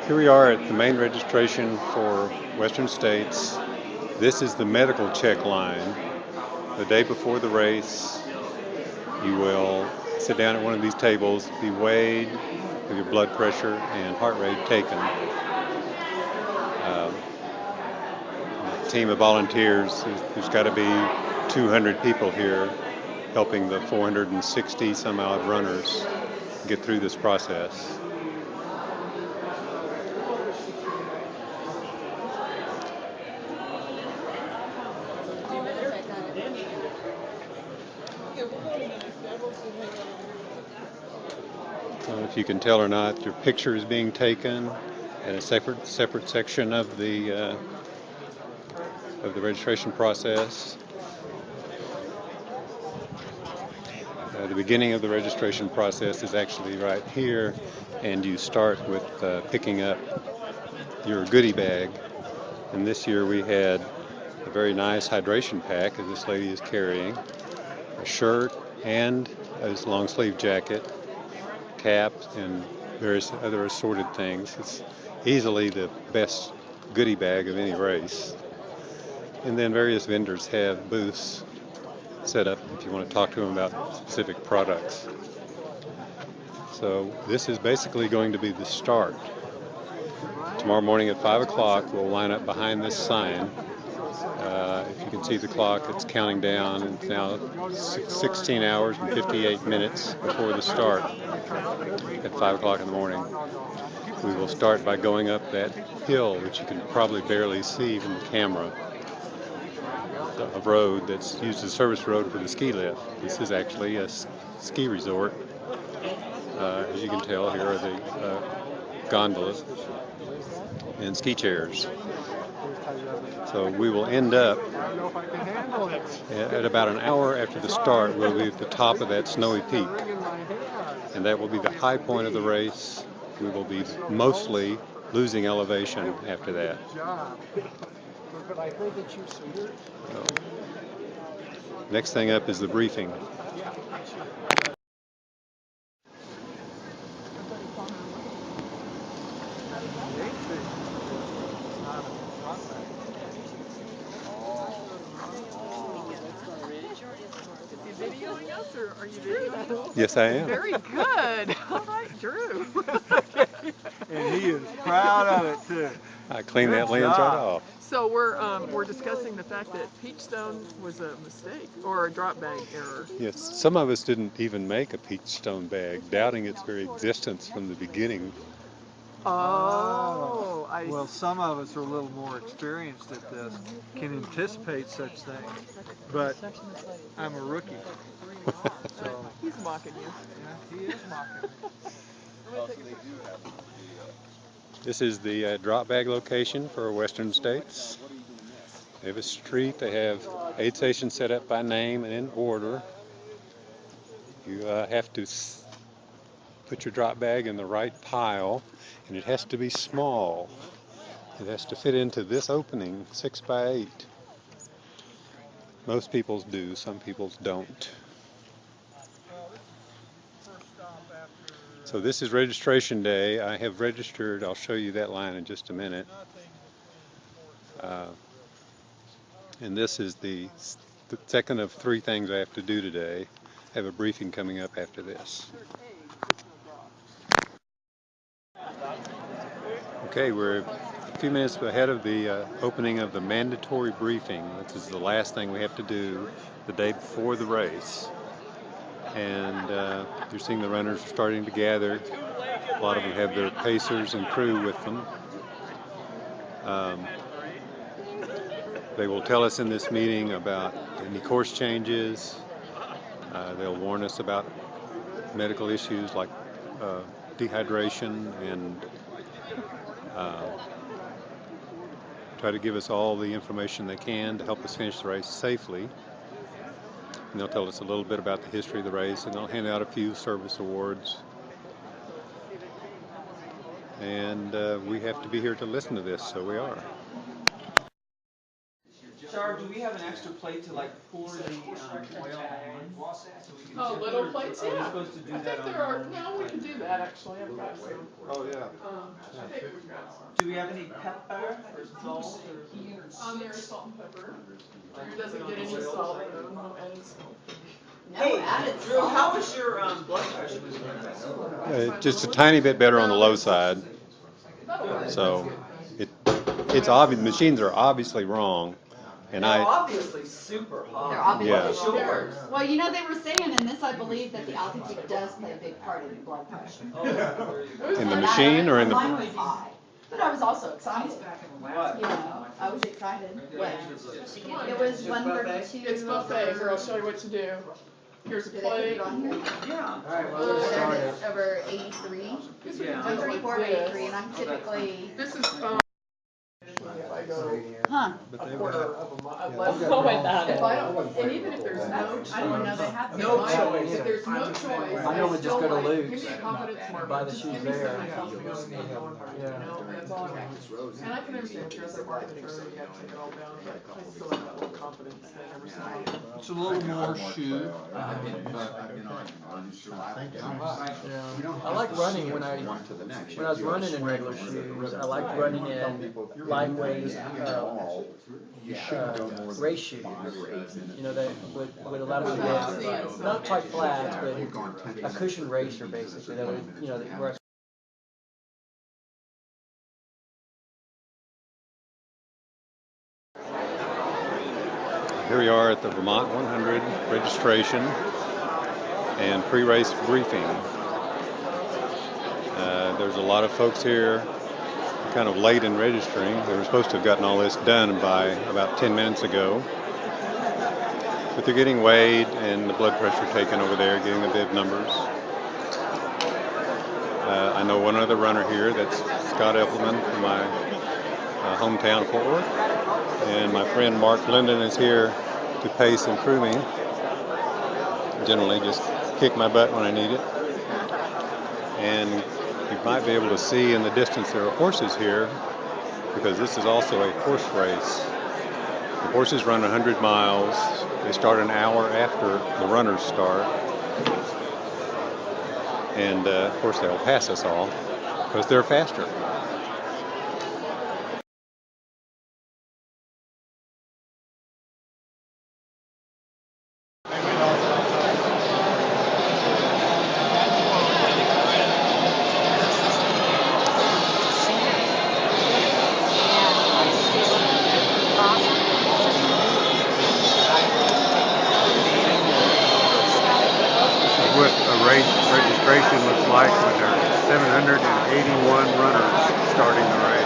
Here we are at the main registration for Western States. This is the medical check line. The day before the race, you will sit down at one of these tables, be weighed, with your blood pressure and heart rate taken. A team of volunteers, there's got to be 200 people here helping the 460 some odd runners get through this process. I don't know if you can tell or not, your picture is being taken in a separate section of the registration process. The beginning of the registration process is actually right here, and you start with picking up your goodie bag. And this year we had a very nice hydration pack, as this lady is carrying, a shirt and a long sleeve jacket, cap, and various other assorted things. It's easily the best goodie bag of any race. And then various vendors have booths set up if you want to talk to them about specific products. So this is basically going to be the start. Tomorrow morning at 5 o'clock, we'll line up behind this sign. If you can see the clock, it's counting down. It's now 16 hours and 58 minutes before the start at 5 o'clock in the morning. We will start by going up that hill, which you can probably barely see from the camera. A road that's used as a service road for the ski lift. This is actually a ski resort. As you can tell, here are the gondolas and ski chairs. So we will end up at about an hour after the start. We'll be at the top of that snowy peak, and that will be the high point of the race. We will be mostly losing elevation after that. Next thing up is the briefing. Is he videoing us, or are you videoing us? Yes, I am. Very good. All right, Drew. And he is proud of it too. I cleaned that lens right off. So we're discussing the fact that Peachstone was a mistake or a drop bag error. Yes, some of us didn't even make a Peachstone bag, doubting its very existence from the beginning. Oh, well, some of us are a little more experienced at this, can anticipate such things, but I'm a rookie. So he's mocking you. Yeah, he is mocking me. This is the drop bag location for Western States. They have a street. They have aid stations set up by name and in order. You have to put your drop bag in the right pile, and it has to be small. It has to fit into this opening, 6 by 8. Most people's do, some people's don't. So this is registration day. I have registered. I'll show you that line in just a minute. And this is the second of 3 things I have to do today. I have a briefing coming up after this. Okay, we're a few minutes ahead of the opening of the mandatory briefing. This is the last thing we have to do the day before the race. And you're seeing the runners are starting to gather. A lot of them have their pacers and crew with them. They will tell us in this meeting about any course changes. They'll warn us about medical issues like dehydration, and try to give us all the information they can to help us finish the race safely. And they'll tell us a little bit about the history of the race, and they'll hand out a few service awards. And we have to be here to listen to this, so we are. Char, do we have an extra plate to pour the oil on? Oh, little plates, Are we yeah. supposed to do I that think on there are. our- No, we could do that actually. I've got some. Oh, yeah. I think we've got some. Do we have any pepper or salt or? There's salt and pepper. Drew doesn't get any salt though. No added salt. Hey, Drew, how was your blood pressure? Just a tiny bit better on the low side. So it's obvious, the machines are obviously wrong. And They're I, obviously super hot. They're obviously Yeah. What's yours? Well, you know, they were saying in this, I believe, that the altitude does play a big part in your blood pressure. in the machine or in the, Mine was high, but I was also excited. What? You know, I was excited. When it was 132. It's buffet. Here, I'll show you what to do. Here's a Did they put plate. it on here? Yeah. Over 83. Yeah. I'm 34 to 83, and I'm typically. This is if I go Huh. a quarter of a mile. If I don't, and even if there's no choice. I didn't know they had No those. choice. If there's no choice, I normally just go to give Luke's, me a confidence marker. buy the Just shoes give me there. something that tells me I'm not going hard. You know, that's all I want. And I can understand if you're at the marketing, so you have to take it all down, but I still have that little confidence that every so often. It's a little more shoe. I like running when I was running in regular shoes. I liked running in lightweight race shoes. You know, that would allow me to get not quite flats, but a cushioned racer basically. That would, you know, where I here we are at the Vermont 100 registration and pre-race briefing. There's a lot of folks here kind of late in registering. They were supposed to have gotten all this done by about 10 minutes ago. But they're getting weighed and the blood pressure taken over there, getting the bib numbers. I know one other runner here, that's Scott Eppelman from my hometown, Fort Worth. And my friend Mark Linden is here to pace and crew me. Generally just kick my butt when I need it. And you might be able to see in the distance there are horses here, because this is also a horse race. The horses run 100 miles. They start an hour after the runners start. And of course they'll pass us all because they're faster. What a race registration looks like when there's 781 runners starting the race.